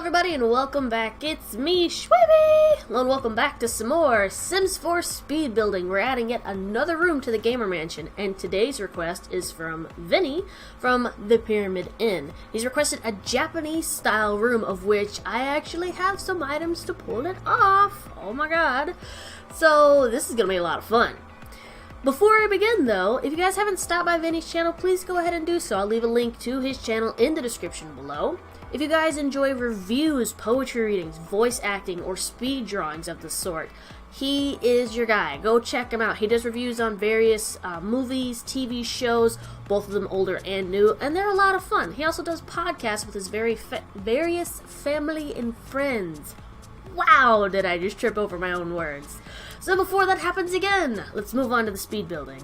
everybody, and welcome back. It's me, Shweebe! And welcome back to some more Sims 4 speed building. We're adding yet another room to the Gamer Mansion, and today's request is from Vinny from the Pyramid Inn. He's requested a Japanese-style room, of which I actually have some items to pull it off. Oh my god. So, this is gonna be a lot of fun. Before I begin though, if you guys haven't stopped by Vinny's channel, please go ahead and do so. I'll leave a link to his channel in the description below. If you guys enjoy reviews, poetry readings, voice acting, or speed drawings of the sort, he is your guy. Go check him out. He does reviews on various movies, TV shows, both of them older and new, and they're a lot of fun. He also does podcasts with his various family and friends. Wow, did I just trip over my own words. So before that happens again, let's move on to the speed building.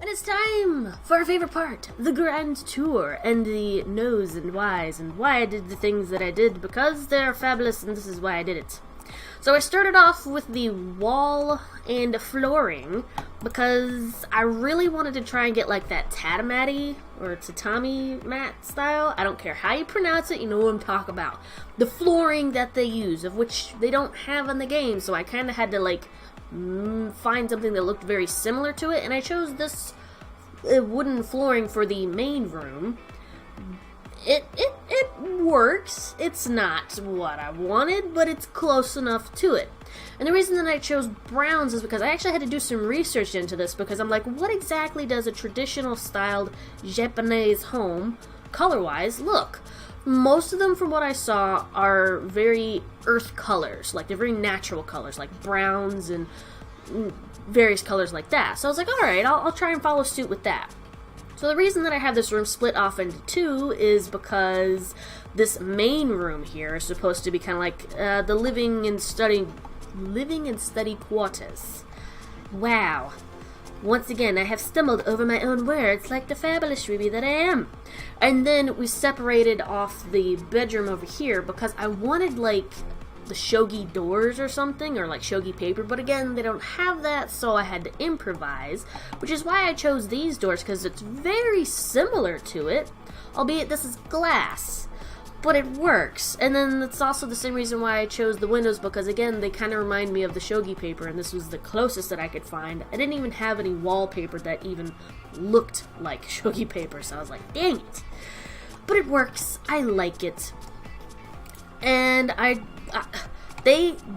And it's time for our favorite part, the grand tour, and the no's and why's, and why I did the things that I did, because they're fabulous and this is why I did it. So I started off with the wall and flooring, because I really wanted to try and get like that tatami or tatami mat style. I don't care how you pronounce it, you know what I'm talking about. The flooring that they use, of which they don't have in the game, so I kind of had to like find something that looked very similar to it, and I chose this wooden flooring for the main room. It works. It's not what I wanted, but it's close enough to it. And the reason that I chose browns is because I actually had to do some research into this, because I'm like, what exactly does a traditional styled Japanese home, color-wise, look? Most of them, from what I saw, are very earth colors, like they're very natural colors, like browns and various colors like that. So I was like, alright, I'll try and follow suit with that. So the reason that I have this room split off into two is because this main room here is supposed to be kind of like the living and study quarters. Wow. Once again, I have stumbled over my own words like the fabulous Shweebe that I am. And then we separated off the bedroom over here because I wanted like the shogi doors or something, or like shogi paper, but again, they don't have that, so I had to improvise, which is why I chose these doors, because it's very similar to it, albeit this is glass, but it works. And then it's also the same reason why I chose the windows, because again, they kind of remind me of the shogi paper, and this was the closest that I could find. I didn't even have any wallpaper that even looked like shogi paper, so I was like, dang it. But it works, I like it. And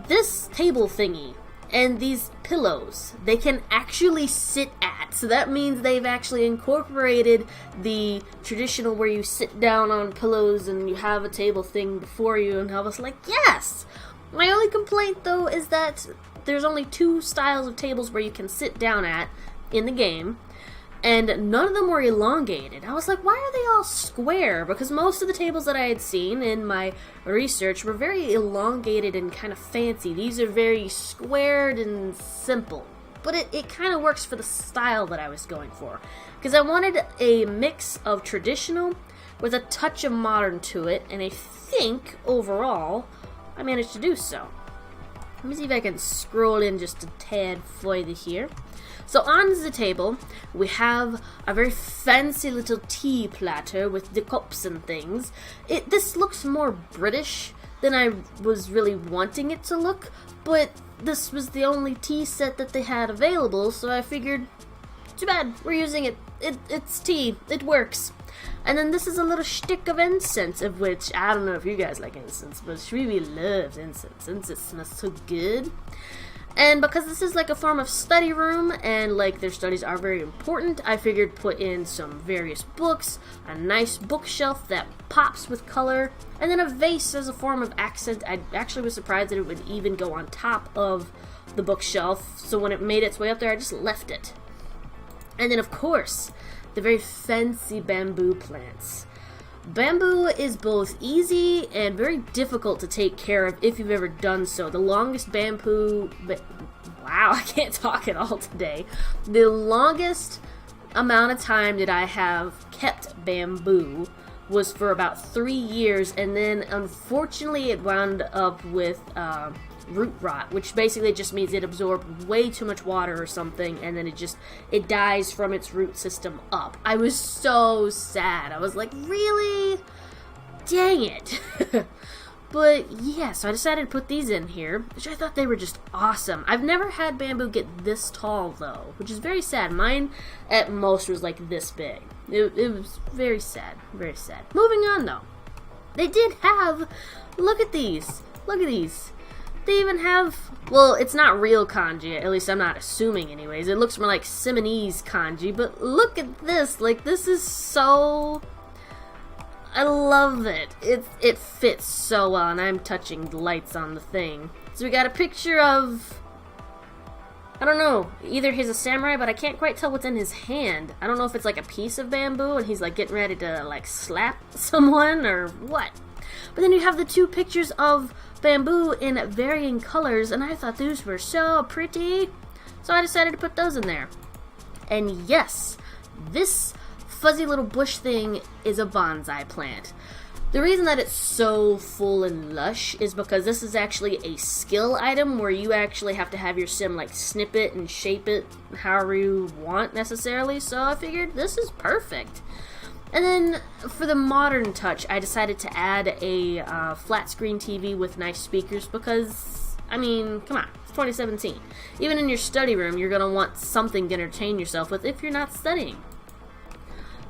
this table thingy and these pillows, they can actually sit at. So that means they've actually incorporated the traditional where you sit down on pillows and you have a table thing before you, and I was like, yes! My only complaint though is that there's only two styles of tables where you can sit down at in the game, and none of them were elongated. I was like, why are they all square? Because most of the tables that I had seen in my research were very elongated and kind of fancy. These are very squared and simple. But it kind of works for the style that I was going for. Because I wanted a mix of traditional with a touch of modern to it, and I think, overall, I managed to do so. Let me see if I can scroll in just a tad further here. So on the table, we have a very fancy little tea platter with the cups and things. This looks more British than I was really wanting it to look, but this was the only tea set that they had available, so I figured, too bad, we're using it. It's tea. It works. And then this is a little stick of incense, of which, I don't know if you guys like incense, but Shweebe loves incense. Incense smells so good. And because this is like a form of study room, and like their studies are very important, I figured put in some various books, a nice bookshelf that pops with color, and then a vase as a form of accent. I actually was surprised that it would even go on top of the bookshelf, so when it made its way up there, I just left it. And then of course, the very fancy bamboo plants. Bamboo is both easy and very difficult to take care of if you've ever done so. The longest bamboo... Wow, I can't talk at all today. The longest amount of time that I have kept bamboo was for about 3 years, and then unfortunately it wound up with root rot, which basically just means it absorbed way too much water or something, and then it dies from its root system up. I was so sad. I was like, really? Dang it. But yeah, so I decided to put these in here, which I thought they were just awesome. I've never had bamboo get this tall though, which is very sad. Mine at most was like this big. It was very sad, very sad. Moving on though. They did have, look at these. Look at these. They even have, well, it's not real kanji, at least I'm not assuming anyways. It looks more like Simonese kanji, but look at this. Like, this is so... I love it. It fits so well, and I'm touching the lights on the thing. So we got a picture of... I don't know, either he's a samurai, but I can't quite tell what's in his hand. I don't know if it's like a piece of bamboo, and he's like getting ready to like slap someone, or what. But then you have the two pictures of bamboo in varying colors, and I thought those were so pretty, so I decided to put those in there. And yes, this fuzzy little bush thing is a bonsai plant. The reason that it's so full and lush is because this is actually a skill item where you actually have to have your sim like snip it and shape it however you want necessarily, so I figured this is perfect. And then for the modern touch, I decided to add a flat screen TV with nice speakers because, I mean, come on, it's 2017. Even in your study room, you're going to want something to entertain yourself with if you're not studying.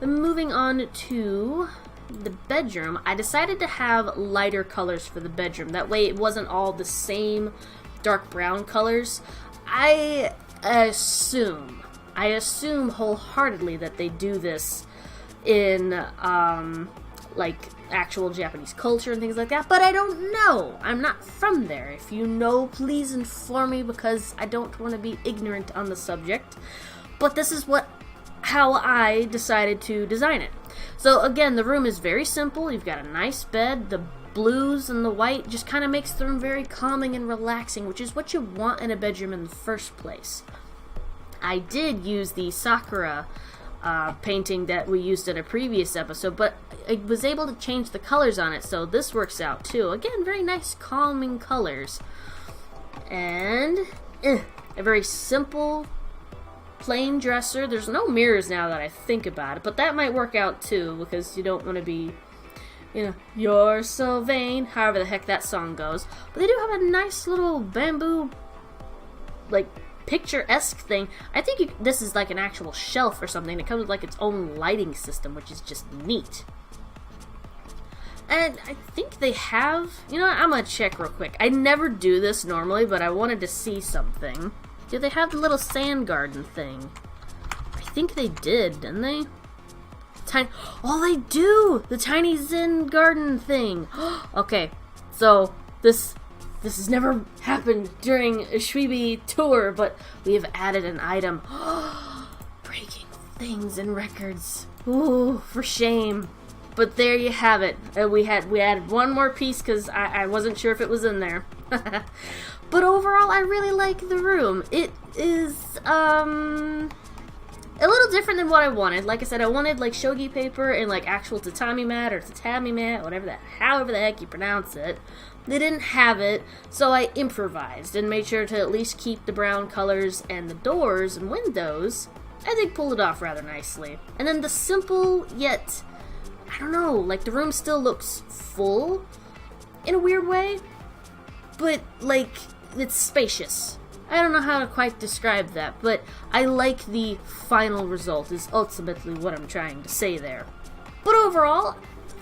Then moving on to the bedroom, I decided to have lighter colors for the bedroom. That way it wasn't all the same dark brown colors. I assume wholeheartedly that they do this in like actual Japanese culture and things like that, but I don't know. I'm not from there. If you know, please inform me because I don't want to be ignorant on the subject. But this is how I decided to design it. So again, the room is very simple. You've got a nice bed. The blues and the white just kind of makes the room very calming and relaxing, which is what you want in a bedroom in the first place. I did use the Sakura painting that we used in a previous episode, but I was able to change the colors on it, so this works out too. Again, very nice calming colors. And a very simple plain dresser. There's no mirrors now that I think about it, but that might work out too because you don't want to be, you know, you're so vain, however the heck that song goes. But they do have a nice little bamboo, like, picturesque thing. I think this is like an actual shelf or something. It comes with like its own lighting system, which is just neat. And I think they have, you know what, I'm gonna check real quick. I never do this normally, but I wanted to see something. Do they have the little sand garden thing? I think they did, didn't they? Oh, they do! The tiny Zen garden thing. Okay, so this has never happened during a Shweebe tour, but we have added an item. Breaking things and records. Ooh, for shame. But there you have it. We added one more piece because I wasn't sure if it was in there. But overall, I really like the room. It is a little different than what I wanted. Like I said, I wanted like shogi paper and like actual tatami mat or tatami mat, however the heck you pronounce it. They didn't have it, so I improvised and made sure to at least keep the brown colors, and the doors and windows, I think, pulled it off rather nicely. And then the simple yet, I don't know, like the room still looks full in a weird way, but like it's spacious. I don't know how to quite describe that, but I like the final result is ultimately what I'm trying to say there. But overall,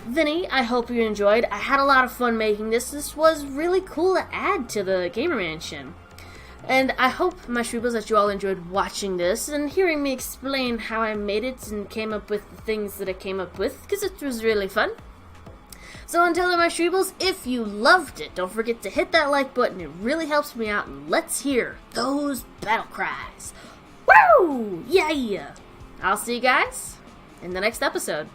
Vinny, I hope you enjoyed. I had a lot of fun making this. This was really cool to add to the Gamer Mansion. And I hope, my Shweebos, that you all enjoyed watching this and hearing me explain how I made it and came up with the things that I came up with, because it was really fun. So until then, my Shweebos, if you loved it, don't forget to hit that like button. It really helps me out, and let's hear those battle cries. Woo! Yeah! I'll see you guys in the next episode.